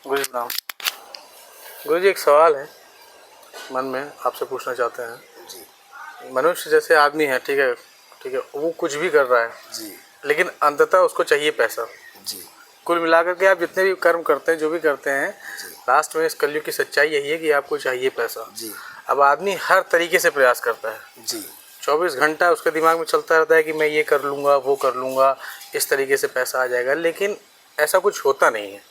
गुरु जी प्रणाम। गुरु जी एक सवाल है मन में आपसे पूछना चाहते हैं जी। मनुष्य जैसे आदमी है, ठीक है, वो कुछ भी कर रहा है जी। लेकिन अंततः उसको चाहिए पैसा। जी। कुल मिलाकर के आप जितने भी कर्म करते हैं, जो भी करते हैं, जी। लास्ट में इस कलयुग की सच्चाई यही है कि आपको चाहिए पैसा। जी। अब आदमी हर तरीके से प्रयास करता है। जी। 24 घंटा उसके दिमाग में चलता रहता है कि मैं ये कर लूँगा, वो कर लूँगा, इस तरीके से पैसा आ जाएगा, लेकिन ऐसा कुछ होता नहीं है।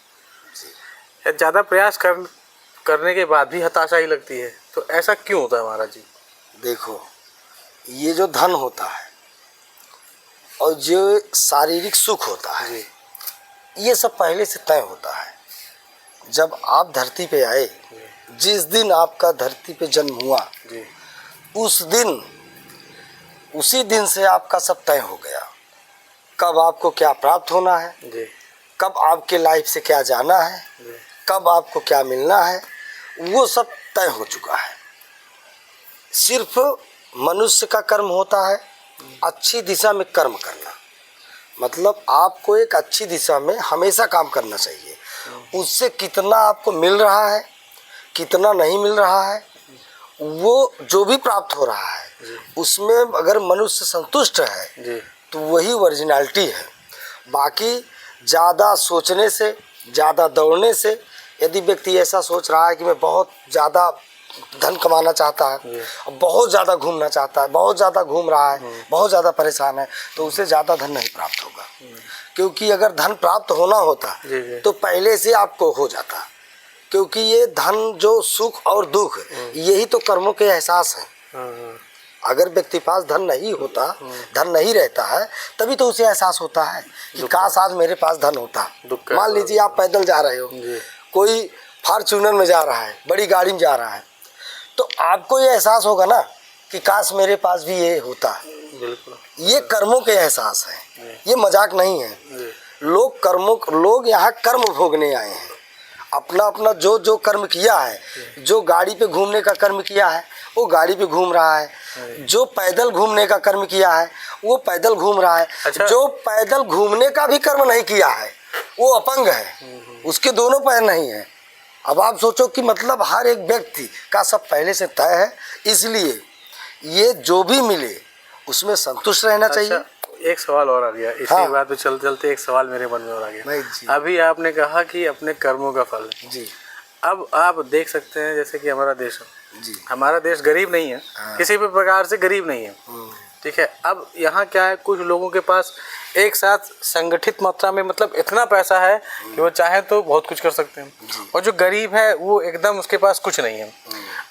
ज़्यादा प्रयास करने के बाद भी हताशा ही लगती है। तो ऐसा क्यों होता है महाराज जी? देखो, ये जो धन होता है और जो शारीरिक सुख होता है जी। ये सब पहले से तय होता है। जब आप धरती पे आए, जिस दिन आपका धरती पे जन्म हुआ जी। उसी दिन से आपका सब तय हो गया। कब आपको क्या प्राप्त होना है जी। कब आपके लाइफ से क्या जाना है जी। कब आपको क्या मिलना है, वो सब तय हो चुका है। सिर्फ मनुष्य का कर्म होता है अच्छी दिशा में कर्म करना। मतलब आपको एक अच्छी दिशा में हमेशा काम करना चाहिए। उससे कितना आपको मिल रहा है, कितना नहीं मिल रहा है, वो जो भी प्राप्त हो रहा है उसमें अगर मनुष्य संतुष्ट है तो वही ओरिजिनलिटी है। बाकी ज़्यादा सोचने से, ज़्यादा दौड़ने से, यदि व्यक्ति ऐसा सोच रहा है कि मैं बहुत ज़्यादा धन कमाना चाहता है, बहुत ज़्यादा घूमना चाहता है, बहुत ज़्यादा घूम रहा है, बहुत ज़्यादा परेशान है, तो उसे ज़्यादा धन नहीं प्राप्त होगा। क्योंकि अगर धन प्राप्त होना होता तो पहले से आपको हो जाता। क्योंकि ये धन जो सुख और दुख यही तो कर्मों के एहसास हैं। अगर व्यक्ति पास धन नहीं होता, धन नहीं रहता है, तभी तो उसे एहसास होता है कि काश आज मेरे पास धन होता। मान लीजिए आप पैदल जा रहे हो, कोई फॉर्च्यूनर में जा रहा है, बड़ी गाड़ी में जा रहा है, तो आपको ये एहसास होगा ना कि काश मेरे पास भी ये होता। ये कर्मों के एहसास है, ये मजाक नहीं है। लोग यहाँ कर्म भोगने आए हैं। अपना अपना जो जो कर्म किया है, जो गाड़ी पे घूमने का कर्म किया है वो गाड़ी पे घूम रहा है, जो पैदल घूमने का कर्म किया है वो पैदल घूम रहा है। अच्छा। जो पैदल घूमने का भी कर्म नहीं किया है वो अपंग है, उसके दोनों पैर नहीं है। अब आप सोचो कि मतलब हर एक व्यक्ति का सब पहले से तय है, इसलिए ये जो भी मिले उसमें संतुष्ट रहना चाहिए। एक सवाल और आ गया इसी बात पे चलते चलते, एक सवाल मेरे मन में और आ गया। अभी आपने कहा कि अपने कर्मों का फल जी। अब आप देख सकते हैं जैसे कि हमारा देश जी, हमारा देश गरीब नहीं है, किसी भी प्रकार से गरीब नहीं है, ठीक है। अब यहाँ क्या है, कुछ लोगों के पास एक साथ संगठित मात्रा में मतलब इतना पैसा है कि वो चाहे तो बहुत कुछ कर सकते हैं, और जो गरीब है वो एकदम उसके पास कुछ नहीं है।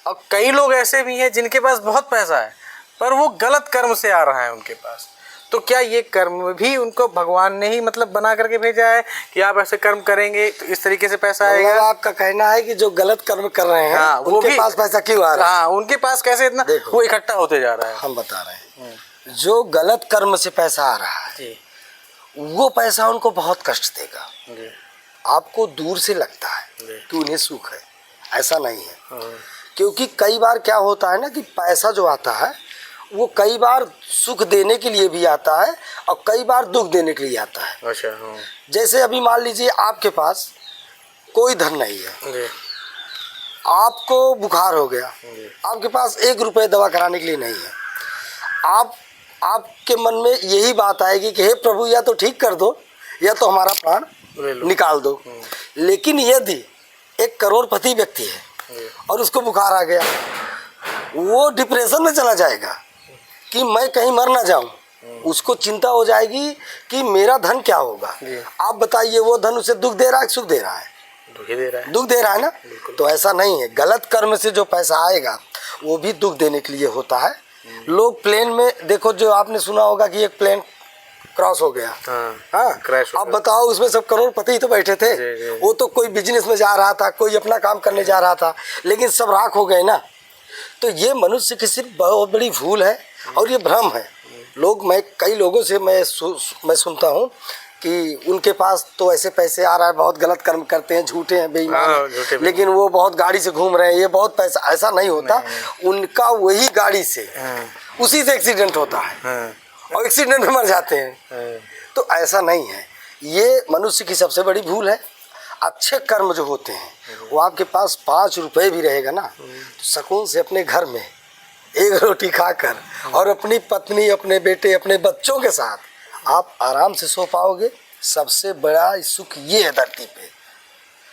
और कई लोग ऐसे भी हैं जिनके पास बहुत पैसा है पर वो गलत कर्म से आ रहा है उनके पास। तो क्या ये कर्म भी उनको भगवान ने ही मतलब बना करके भेजा है कि आप ऐसे कर्म करेंगे तो इस तरीके से पैसा आएगा? मतलब आपका कहना है कि जो गलत कर्म कर रहे हैं उनके पास पैसा क्यों आ रहा है? हाँ, उनके पास कैसे इतना वो इकट्ठा होते जा रहा है। हम बता रहे हैं, जो गलत कर्म से पैसा आ रहा है वो पैसा उनको बहुत कष्ट देगा। आपको दूर से लगता है कि उन्हें सुख है, ऐसा नहीं है। क्योंकि कई बार क्या होता है ना कि पैसा जो आता है वो कई बार सुख देने के लिए भी आता है और कई बार दुख देने के लिए आता है। अच्छा। जैसे अभी मान लीजिए आपके पास कोई धन नहीं है, आपको बुखार हो गया, आपके पास 1 रुपये दवा कराने के लिए नहीं है, आपके मन में यही बात आएगी कि हे प्रभु या तो ठीक कर दो या तो हमारा प्राण निकाल दो। लेकिन यदि 1 करोड़पति व्यक्ति है और उसको बुखार आ गया, वो डिप्रेशन में चला जाएगा कि मैं कहीं मर ना जाऊं। उसको चिंता हो जाएगी कि मेरा धन क्या होगा। आप बताइए, वो धन उसे दुख दे रहा है, सुख दे रहा है? दुख दे रहा है ना। तो ऐसा नहीं है, गलत कर्म से जो पैसा आएगा वो भी दुख देने के लिए होता है। लोग प्लेन में देखो, जो आपने सुना होगा कि एक प्लेन क्रॉस हो गया, क्रैश। अब बताओ, उसमें सब करोड़पति ही तो बैठे थे। वो तो कोई बिजनेस में जा रहा था, कोई अपना काम करने जा रहा था, लेकिन सब राख हो गए ना। तो ये मनुष्य की सिर्फ बहुत बड़ी भूल है और ये भ्रम है। कई लोगों से मैं सुनता हूँ कि उनके पास तो ऐसे पैसे आ रहा है, बहुत गलत कर्म करते हैं, झूठे हैं, बेईमान हैं, लेकिन वो बहुत गाड़ी से घूम रहे हैं, ये बहुत पैसा। ऐसा नहीं होता। उनका वही गाड़ी से उसी से एक्सीडेंट होता है और एक्सीडेंट में मर जाते हैं। तो ऐसा नहीं है, ये मनुष्य की सबसे बड़ी भूल है। अच्छे कर्म जो होते हैं वो आपके पास 5 रुपए भी रहेगा ना तो सुकून से अपने घर में एक रोटी खाकर और अपनी पत्नी, अपने बेटे, अपने बच्चों के साथ आप आराम से सो पाओगे। सबसे बड़ा सुख ये है धरती पे।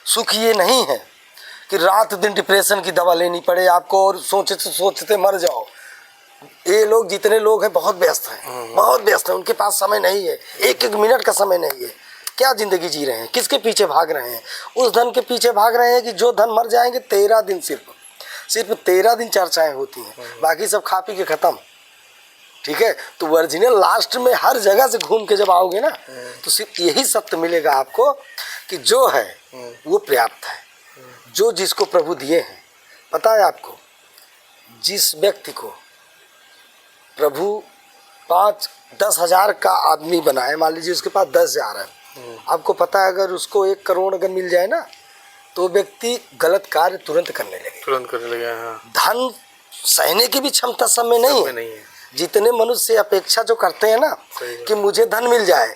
सुख ये नहीं है कि रात दिन डिप्रेशन की दवा लेनी पड़े आपको और सोचते सोचते मर जाओ। ये लोग जितने लोग हैं बहुत व्यस्त हैं, बहुत व्यस्त हैं, उनके पास समय नहीं है, एक एक मिनट का समय नहीं है। क्या ज़िंदगी जी रहे हैं, किसके पीछे भाग रहे हैं? उस धन के पीछे भाग रहे हैं कि जो धन मर जाएंगे 13 दिन, सिर्फ 13 दिन चर्चाएं होती हैं, बाकी सब खा पी के ख़त्म। ठीक है, तो ओरिजिनल लास्ट में हर जगह से घूम के जब आओगे ना तो सिर्फ यही सत्य मिलेगा आपको कि जो है वो पर्याप्त है। जो जिसको प्रभु दिए हैं, पता है आपको, जिस व्यक्ति को प्रभु 5-10 हज़ार का आदमी बनाए, मान लीजिए उसके पास 10 हज़ार है, आपको पता है अगर उसको 1 करोड़ अगर मिल जाए ना तो व्यक्ति गलत कार्य तुरंत करने लगे। हाँ। धन सहने की भी क्षमता सब में नहीं है। जितने मनुष्य अपेक्षा जो करते हैं ना कि मुझे धन मिल जाए,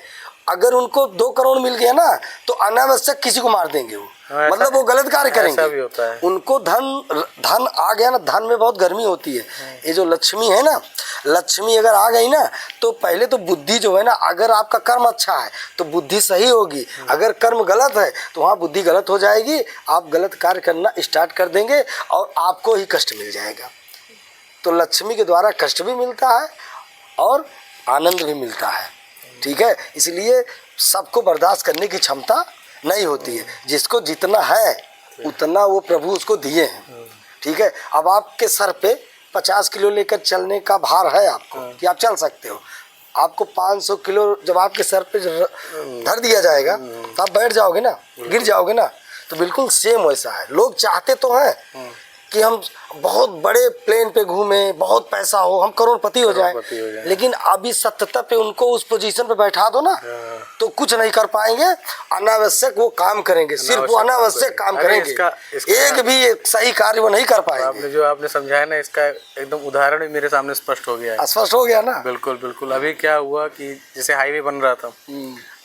अगर उनको 2 करोड़ मिल गया ना तो अनावश्यक किसी को मार देंगे वो। हाँ, मतलब वो गलत कार्य करेंगे। भी होता है। उनको धन आ गया ना, धन में बहुत गर्मी होती है। ये जो लक्ष्मी है ना, लक्ष्मी अगर आ गई ना तो पहले तो बुद्धि जो है ना, अगर आपका कर्म अच्छा है तो बुद्धि सही होगी, अगर कर्म गलत है तो वहाँ बुद्धि गलत हो जाएगी, आप गलत कार्य करना स्टार्ट कर देंगे और आपको ही कष्ट मिल जाएगा। तो लक्ष्मी के द्वारा कष्ट भी मिलता है और आनंद भी मिलता है। ठीक है, इसलिए सबको बर्दाश्त करने की क्षमता नहीं होती है। जिसको जितना है उतना वो प्रभु उसको दिए हैं। ठीक है, अब आपके सर पे 50 किलो लेकर चलने का भार है आपको कि आप चल सकते हो। आपको 500 किलो जब आपके सर पे धर दिया जाएगा तो आप बैठ जाओगे ना, गिर जाओगे ना। तो बिल्कुल सेम वैसा है। लोग चाहते तो हैं कि हम बहुत बड़े प्लेन पे घूमें, बहुत पैसा हो, हम करोड़पति हो जाएं, लेकिन अभी सत्यता पे उनको उस पोजीशन पे बैठा दो ना तो कुछ नहीं कर पाएंगे। अनावश्यक वो काम करेंगे, सिर्फ वो अनावश्यक काम करेंगे। एक भी सही कार्य वो नहीं कर पाएंगे। आपने समझाया ना, इसका एकदम उदाहरण भी मेरे सामने स्पष्ट हो गया है। स्पष्ट हो गया ना? बिल्कुल बिल्कुल। अभी क्या हुआ कि जैसे हाईवे बन रहा था,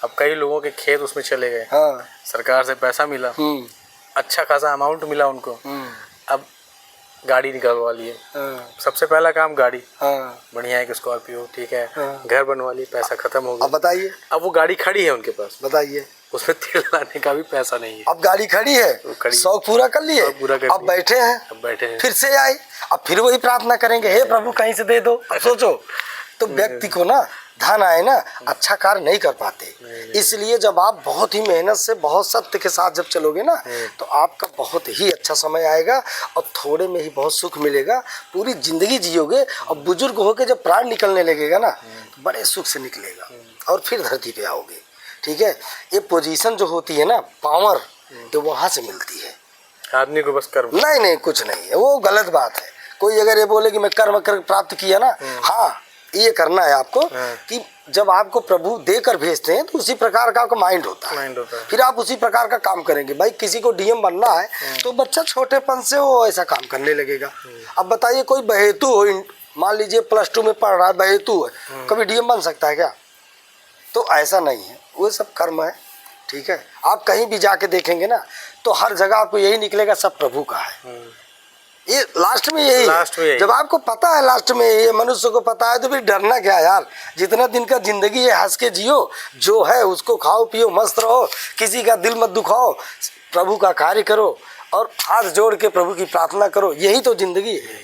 अब कई लोगों के खेत उसमें चले गए। हाँ। सरकार से पैसा मिला, अच्छा खासा अमाउंट मिला उनको। अब गाड़ी निकलवा लिए। सबसे पहला काम गाड़ी। बढ़िया है कि स्कॉर्पियो, ठीक है। घर बनवा लिए, पैसा खत्म हो गया। अब बताइए, अब वो गाड़ी खड़ी है उनके पास, बताइए, उसमें तेल लाने का भी पैसा नहीं है। अब गाड़ी खड़ी है, शौक पूरा कर लिए, अब बैठे हैं, फिर से आए, अब फिर वही प्रार्थना करेंगे, हे प्रभु कहीं से दे दो। अब सोचो, तो व्यक्ति को ना धन आए ना अच्छा कार्य नहीं कर पाते। इसलिए जब आप बहुत ही मेहनत से, बहुत सत्य के साथ जब चलोगे ना तो आपका बहुत ही अच्छा समय आएगा और थोड़े में ही बहुत सुख मिलेगा। पूरी जिंदगी जियोगे और बुजुर्ग होकर जब प्राण निकलने लगेगा ना तो बड़े सुख से निकलेगा और फिर धरती पे आओगे। ठीक है, ये पोजीशन जो होती है ना, पावर, तो वहाँ से मिलती है। आदमी को बस कर्म, नहीं कुछ नहीं है, वो गलत बात है। कोई अगर ये बोले कि मैं कर्म कर प्राप्त किया ना, हाँ ये करना है आपको कि जब आपको प्रभु देकर भेजते हैं तो उसी प्रकार का आपका माइंड होता है। फिर आप उसी प्रकार का काम करेंगे। भाई किसी को डीएम बनना है तो बच्चा छोटेपन से वो ऐसा काम करने लगेगा। अब बताइए, कोई बहेतु हो, मान लीजिए +2 में पढ़ रहा है, बहेतु है, कभी डीएम बन सकता है क्या? तो ऐसा नहीं है, वो सब कर्म है। ठीक है, आप कहीं भी जाके देखेंगे ना तो हर जगह आपको यही निकलेगा, सब प्रभु का है। ये लास्ट में यही, जब आपको पता है लास्ट में ये मनुष्य को पता है तो फिर डरना क्या यार। जितना दिन का जिंदगी है हंस के जियो, जो है उसको खाओ पियो मस्त रहो, किसी का दिल मत दुखाओ, प्रभु का कार्य करो और हाथ जोड़ के प्रभु की प्रार्थना करो, यही तो जिंदगी है।